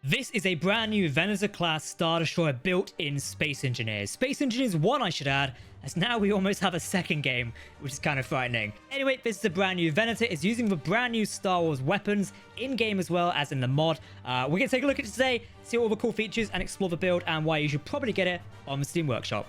This is a brand new Venator-class Star Destroyer built in Space Engineers. Space Engineers 1, I should add, as now we almost have a second game, which is kind of frightening. Anyway, this is a brand new Venator. It's using the brand new Star Wars weapons in-game as well as in the mod. We're going to take a look at it today, see all the cool features, and explore the build and why you should probably get it on the Steam Workshop.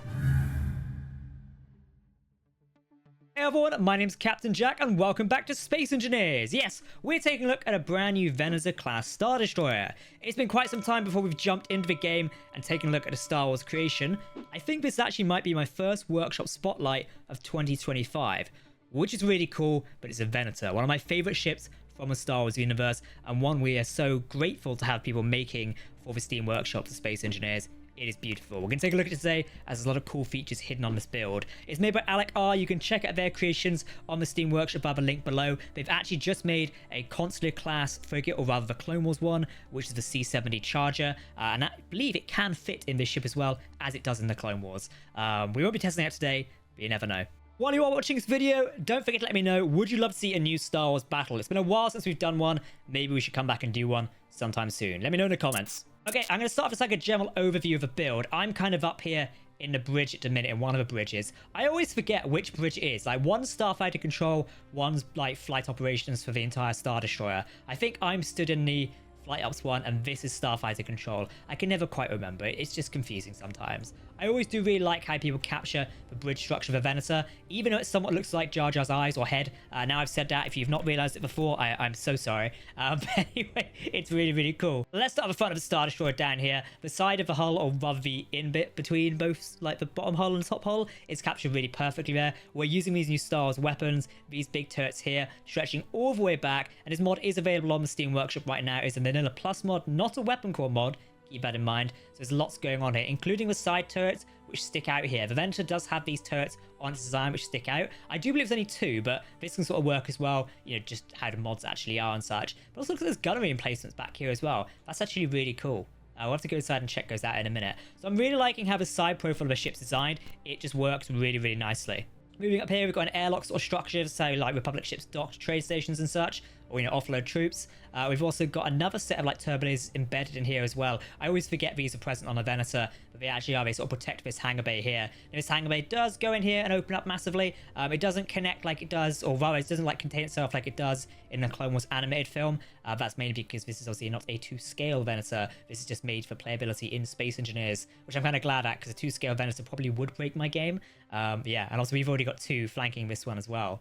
Hey everyone, my name's Captain Jack and welcome back to Space Engineers. Yes, we're taking a look at a brand new Venator-class Star Destroyer. It's been quite some time before we've jumped into the game and taken a look at a Star Wars creation. I think this actually might be my first workshop spotlight of 2025, which is really cool, but it's a Venator, one of my favorite ships from the Star Wars universe, and one we are so grateful to have people making for the Steam Workshop to Space Engineers. It is beautiful. We're going to take a look at it today as there's a lot of cool features hidden on this build. It's made by Alec R. You can check out their creations on the Steam Workshop by the link below. They've actually just made a Consular class frigate, or rather the Clone Wars one, which is the C-70 Charger. And I believe it can fit in this ship as well as it does in the Clone Wars. We won't be testing it out today, but you never know. While you are watching this video, don't forget to let me know, would you love to see a new Star Wars battle? It's been a while since we've done one. Maybe we should come back and do one sometime soon. Let me know in the comments. Okay, I'm going to start with like a general overview of the build. I'm kind of up here in the bridge at the minute, in one of the bridges. I always forget which bridge it is. Like, one's starfighter control, one's like flight operations for the entire Star Destroyer. I think I'm stood in the flight ops one, and this is starfighter control. I can never quite remember. It's just confusing sometimes. I always do really like how people capture the bridge structure of a Venator, even though it somewhat looks like Jar Jar's eyes or head. Now I've said that, if you've not realized it before, I'm so sorry. But anyway, it's really, really cool. Let's start with the front of the Star Destroyer down here. The side of the hull, or rather the in bit between both, like the bottom hull and the top hull, is captured really perfectly there. We're using these new Star Wars weapons, these big turrets here, stretching all the way back, and this mod is available on the Steam Workshop right now. It's a Vanilla Plus mod, not a Weapon Core mod. Keep that in mind. So there's lots going on here, including the side turrets, which stick out here. The Venator does have these turrets on its design which stick out. I do believe there's only two, but this can sort of work as well, you know, just how the mods actually are and such. But also look at those gunnery emplacements back here as well. That's actually really cool. We'll have to go inside and check those out in a minute. So I'm really liking how the side profile of the ship's designed. It just works really, really nicely. Moving up here, we've got an airlock sort of structure, so like Republic ships docked, trade stations and such, or, you know, offload troops. We've also got another set of like turbolasers embedded in here as well. I always forget these are present on a Venator, but they actually are. They sort of protect this hangar bay here. Now, this hangar bay does go in here and open up massively. It doesn't connect like it does, or rather it doesn't like contain itself like it does in the Clone Wars animated film. That's mainly because this is obviously not a 2-scale Venator. This is just made for playability in Space Engineers, which I'm kind of glad at, because a 2-scale Venator probably would break my game. Yeah, and also we've already got 2 flanking this one as well.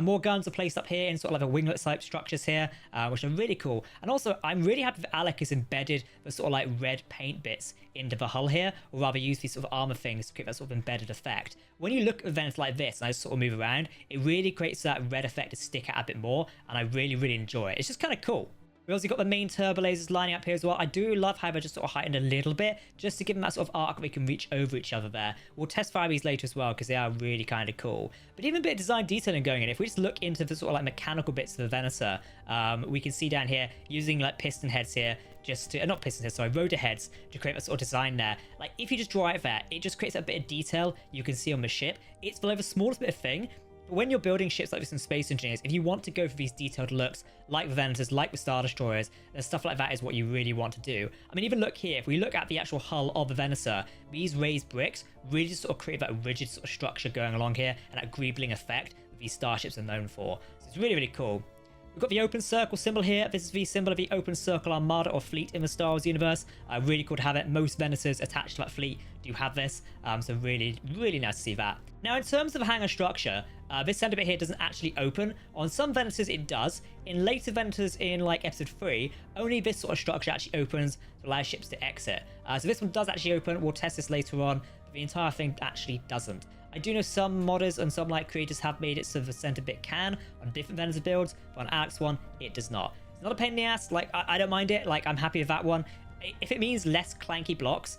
More guns are placed up here in sort of like the winglet type structures here, which are really cool. And also, I'm really happy that Alec has embedded the sort of like red paint bits into the hull here, or rather use these sort of armor things to create that sort of embedded effect. When you look at events like this, and I just sort of move around, it really creates that red effect to stick out a bit more, and I really, really enjoy it. It's just kind of cool. We also got the main turbo lasers lining up here as well. I do love how they're just sort of heightened a little bit, just to give them that sort of arc that we can reach over each other there. We'll test fire these later as well, because they are really kind of cool. But even a bit of design detailing going in. If we just look into the sort of like mechanical bits of the Venator, we can see down here, using like piston heads here, just to, not piston heads, sorry, rotor heads, to create that sort of design there. Like, if you just draw out there, it just creates a bit of detail you can see on the ship. It's below the smallest bit of thing. But when you're building ships like this in Space Engineers, if you want to go for these detailed looks, like the Venators, like the Star Destroyers, then stuff like that is what you really want to do. I mean, even look here, if we look at the actual hull of the Venator, these raised bricks really just sort of create that rigid sort of structure going along here, and that greebling effect that these starships are known for. So it's really, really cool. We've got the open circle symbol here. This is the symbol of the open circle armada or fleet in the Star Wars universe. Really cool to have it. Most Venators attached to that fleet do have this. So really, really nice to see that. Now, in terms of hangar structure, this center bit here doesn't actually open. On some Venators, it does. In later Venators in like episode 3, only this sort of structure actually opens to allow ships to exit. So this one does actually open. We'll test this later on, but the entire thing actually doesn't. I do know some modders and some like creators have made it so the center bit can on different Venator builds, but on Alec's one, it does not. It's not a pain in the ass. Like, I don't mind it. Like, I'm happy with that one. If it means less clanky blocks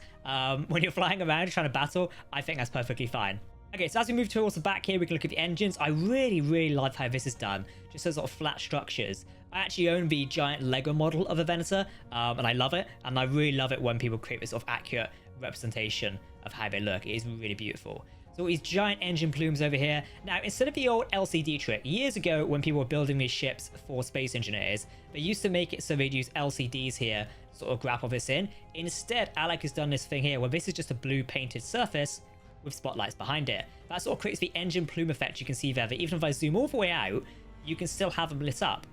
when you're flying around trying to battle, I think that's perfectly fine. Okay, so as we move towards the back here, we can look at the engines. I really, really love how this is done. Just those sort of flat structures. I actually own the giant Lego model of a Venator, and I love it. And I really love it when people create this sort of accurate representation of how they look. It is really beautiful. So these giant engine plumes over here. Now, instead of the old LCD trick, years ago when people were building these ships for Space Engineers, they used to make it so they'd use LCDs here sort of grapple this in. Instead, Alec has done this thing here where this is just a blue painted surface with spotlights behind it. That sort of creates the engine plume effect you can see there, that even if I zoom all the way out, you can still have them lit up.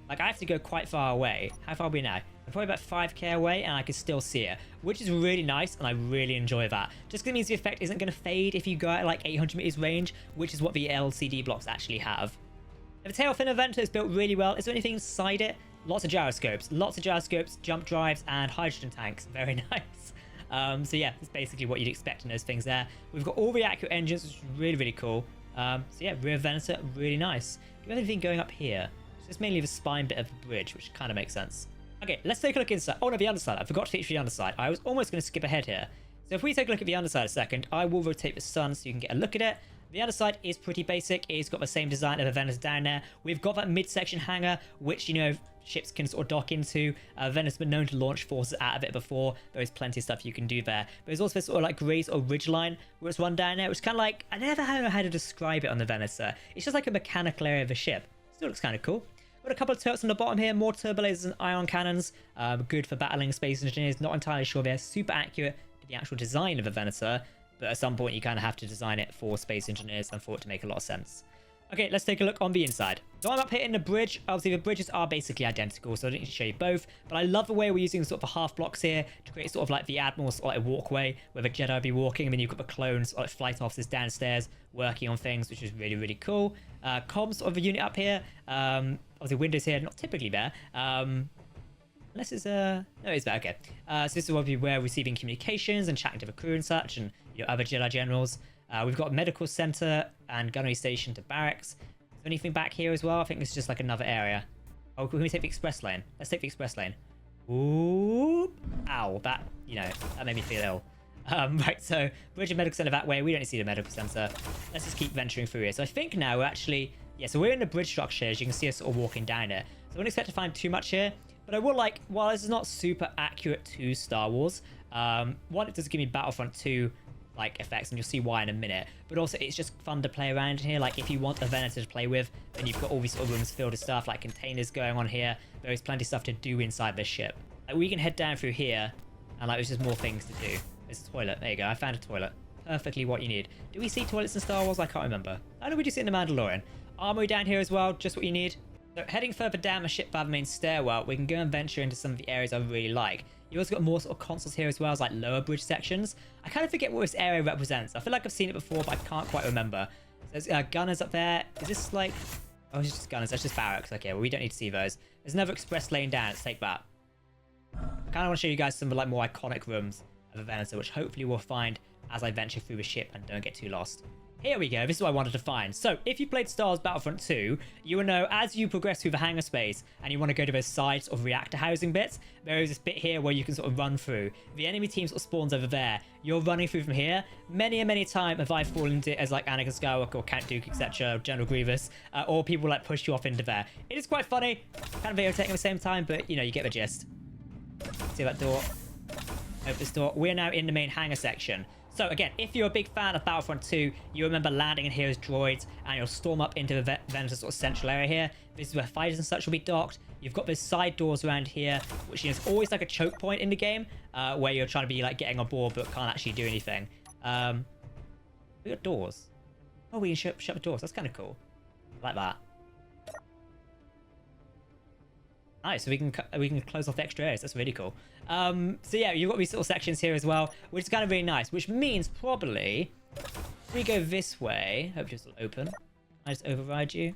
Like, I have to go quite far away. How far are we now? I'm probably about 5k away, and I can still see it, which is really nice, and I really enjoy that. Just because it means the effect isn't going to fade if you go at like 800 meters range, which is what the LCD blocks actually have. The tail fin Venator is built really well. Is there anything inside it? Lots of gyroscopes, jump drives, and hydrogen tanks. Very nice. So yeah, that's basically what you'd expect in those things there. We've got all the accurate engines, which is really, really cool. So yeah, rear Venator, really nice. Do we have anything going up here? So it's mainly the spine bit of the bridge, which kind of makes sense. Okay, let's take a look inside. Oh no, the underside. I forgot to feature the underside. I was almost going to skip ahead here. So if we take a look at the underside a second, I will rotate the sun so you can get a look at it. The underside is pretty basic. It's got the same design of the Venator down there. We've got that midsection hangar, which, you know, ships can sort of dock into. Venator's been known to launch forces out of it before. There's plenty of stuff you can do there. But there's also this sort of like grey or ridge line where it's run down there, which kind of like, I never know how to describe it on the Venator. It's just like a mechanical area of the ship. Still looks kind of cool. Got a couple of turrets on the bottom here, more turbo lasers and ion cannons. Good for battling space engineers. Not entirely sure they're super accurate to the actual design of a Venator, but at some point you kind of have to design it for space engineers and for it to make a lot of sense. Okay, let's take a look on the inside. So I'm up here in the bridge. Obviously, the bridges are basically identical, so I don't need to show you both. But I love the way we're using sort of the half blocks here to create sort of like the Admiral's sort of like walkway where the Jedi will be walking, and then you've got the clones or like flight officers downstairs working on things, which is really, really cool. Comms of the unit up here. Obviously, windows here, not typically there. Unless it's no, it's there. Okay. So this is obviously where we're receiving communications and chatting to the crew and such, and you know, other Jedi generals. We've got a medical center and gunnery station to barracks. Is there anything back here as well? I think this is just like another area. Oh, can we take the express lane? Let's take the express lane. Ooh, ow! That, you know, that made me feel ill. Right, so bridge and medical center that way. We don't see the medical center. Let's just keep venturing through here. So I think now we're actually, yeah. So we're in the bridge structure, as you can see us sort of walking down it. So I wouldn't expect to find too much here. But I will like, while this is not super accurate to Star Wars, one, it does give me Battlefront 2 like effects, and you'll see why in a minute. But also, it's just fun to play around in here. Like, if you want a Venator to play with, then you've got all these sort of rooms filled with stuff, like containers going on here. There is plenty of stuff to do inside this ship. Like, we can head down through here, and like, there's just more things to do. There's a toilet. There you go. I found a toilet. Perfectly what you need. Do we see toilets in Star Wars? I can't remember. I know we do see it in The Mandalorian. Armory down here as well. Just what you need. So heading further down the ship by the main stairwell, we can go and venture into some of the areas I really like. You've also got more sort of consoles here as well as like lower bridge sections. I kind of forget what this area represents. I feel like I've seen it before, but I can't quite remember. There's gunners up there. Is this like... Oh, it's just gunners. That's just barracks. Okay, well, we don't need to see those. There's another express lane down. Let's take that. I kind of want to show you guys some of like more iconic rooms of a Venator, which hopefully we'll find as I venture through the ship and don't get too lost. Here we go. This is what I wanted to find. So, if you played Star Wars Battlefront 2, you will know as you progress through the hangar space and you want to go to those sides of reactor housing bits, there is this bit here where you can sort of run through. The enemy team sort of spawns over there. You're running through from here. Many and many times have I fallen into it as like Anakin Skywalker or Count Dooku, etc., General Grievous, or people like push you off into there. It is quite funny, kind of video taking at the same time, but you know, you get the gist. See that door? Open this door. We're now in the main hangar section. So again, if you're a big fan of Battlefront 2, you remember landing in here as droids, and you'll storm up into the Venator sort of central area here. This is where fighters and such will be docked. You've got those side doors around here, which is always like a choke point in the game, where you're trying to be like getting on board but can't actually do anything. We got doors. Oh, we can shut the doors. That's kind of cool. Like that. Nice, so we can close off the extra areas. That's really cool. So yeah, you've got these little sections here as well, which is kind of really nice. Which means probably if we go this way, hope this will open. I just override you.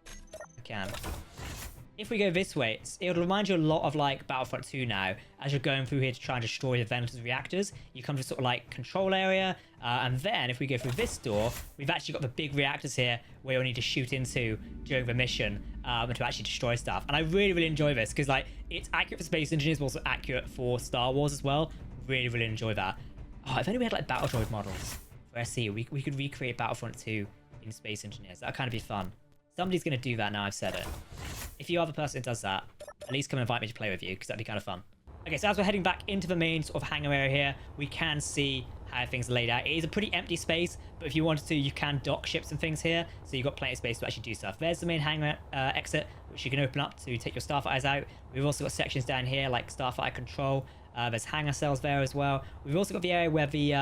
I can. If we go this way, it'll remind you a lot of like Battlefront 2 now, as you're going through here to try and destroy the Venator's reactors. You come to sort of like control area, and then if we go through this door, we've actually got the big reactors here where you'll need to shoot into during the mission to actually destroy stuff. And I really, really enjoy this because like it's accurate for space engineers, but also accurate for Star Wars as well. Really, really enjoy that. Oh, if only we had like battle droid models for SE, we could recreate Battlefront 2 in space engineers. That'd kind of be fun. Somebody's going to do that now I've said it. If you are the person who does that, at least come invite me to play with you, because that'd be kind of fun. Okay, so as we're heading back into the main sort of hangar area here, we can see how things are laid out. It is a pretty empty space, but if you wanted to, you can dock ships and things here, so you've got plenty of space to actually do stuff. There's the main hangar exit, which you can open up to take your starfighters out. We've also got sections down here like starfighter control. There's hangar cells there as well. We've also got the area where the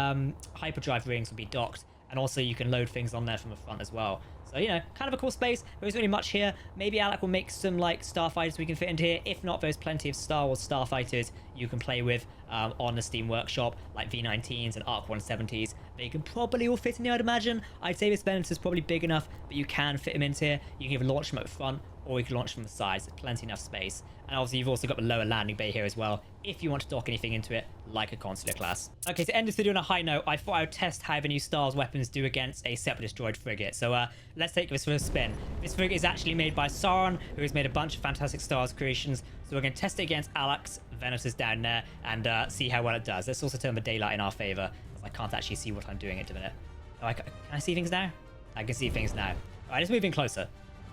hyperdrive rings will be docked, and also you can load things on there from the front as well. So, you know, kind of a cool space. There isn't really much here. Maybe Alec will make some, like, starfighters we can fit into here. If not, there's plenty of Star Wars starfighters you can play with on the Steam Workshop, like V19s and Arc 170s. They can probably all fit in here, I'd imagine. I'd say this Venator's probably big enough, but you can fit them into here. You can either launch them at the front, or you can launch from the sides. There's plenty enough space. And obviously, you've also got the lower landing bay here as well, if you want to dock anything into it, like a consular class. Okay, to end this video on a high note, I thought I would test how the new Star Wars weapons do against a separate destroyed frigate. So let's take this for a spin. This frigate is actually made by Sauron, who has made a bunch of fantastic Star Wars creations. So we're going to test it against Alex. Venator's down there, and see how well it does. Let's also turn the daylight in our favor, because I can't actually see what I'm doing at the minute. Oh, can I see things now? I can see things now. All right, let's move in closer.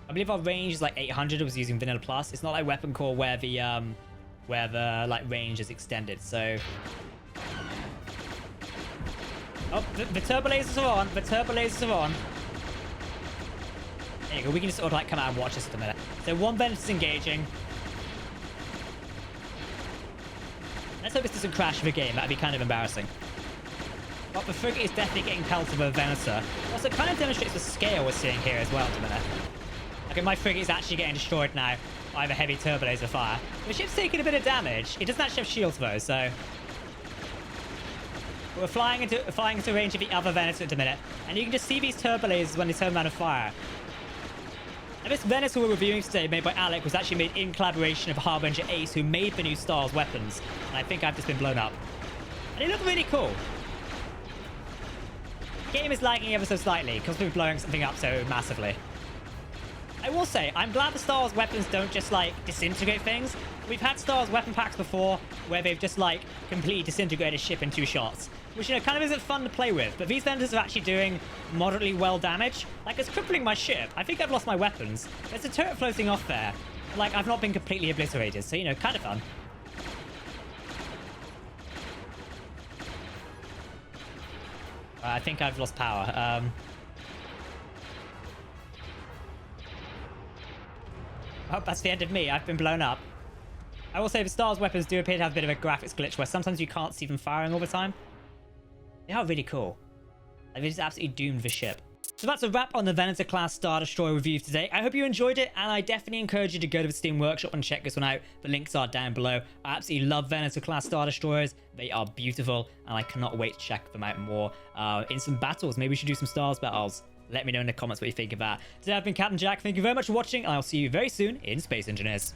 I believe our range is like 800. I was using Vanilla-class. It's not like Weapon Core where the like range is extended. So, oh, the turbo lasers are on. The turbo lasers are on. There you go. We can just sort of like come out and watch this in a minute. So one Venator's engaging. Let's hope this doesn't crash the game. That'd be kind of embarrassing. But the frigate is definitely getting pelted with a Venator. Also, it kind of demonstrates the scale we're seeing here as well at the minute. Okay, my frigate is actually getting destroyed now by the heavy turbo laser fire. The ship's taking a bit of damage. It doesn't actually have shields though, so we're flying into range of the other Venator at the minute, and you can just see these turbo lasers when they turn around and fire. And this Venator we're reviewing today, made by Alec, was actually made in collaboration with Harbinger Ace, who made the new Star Wars weapons. And I think I've just been blown up. And they look really cool. The game is lagging ever so slightly because we're blowing something up so massively. I will say, I'm glad the Star Wars weapons don't just, like, disintegrate things. We've had Star Wars weapon packs before where they've just, like, completely disintegrated a ship in 2 shots. Which, you know, kind of isn't fun to play with. But these Venators are actually doing moderately well damage. Like, it's crippling my ship. I think I've lost my weapons. There's a turret floating off there. Like, I've not been completely obliterated. So, you know, kind of fun. I think I've lost power. Oh, that's the end of me. I've been blown up. I will say the Star Wars weapons do appear to have a bit of a graphics glitch where sometimes you can't see them firing all the time. They are really cool. Like, they just absolutely doomed the ship. So that's a wrap on the Venator-class Star Destroyer review today. I hope you enjoyed it, and I definitely encourage you to go to the Steam Workshop and check this one out. The links are down below. I absolutely love Venator-class Star Destroyers. They are beautiful, and I cannot wait to check them out more in some battles. Maybe we should do some Star Wars battles. Let me know in the comments what you think of that. Today I've been Captain Jack. Thank you very much for watching, and I'll see you very soon in Space Engineers.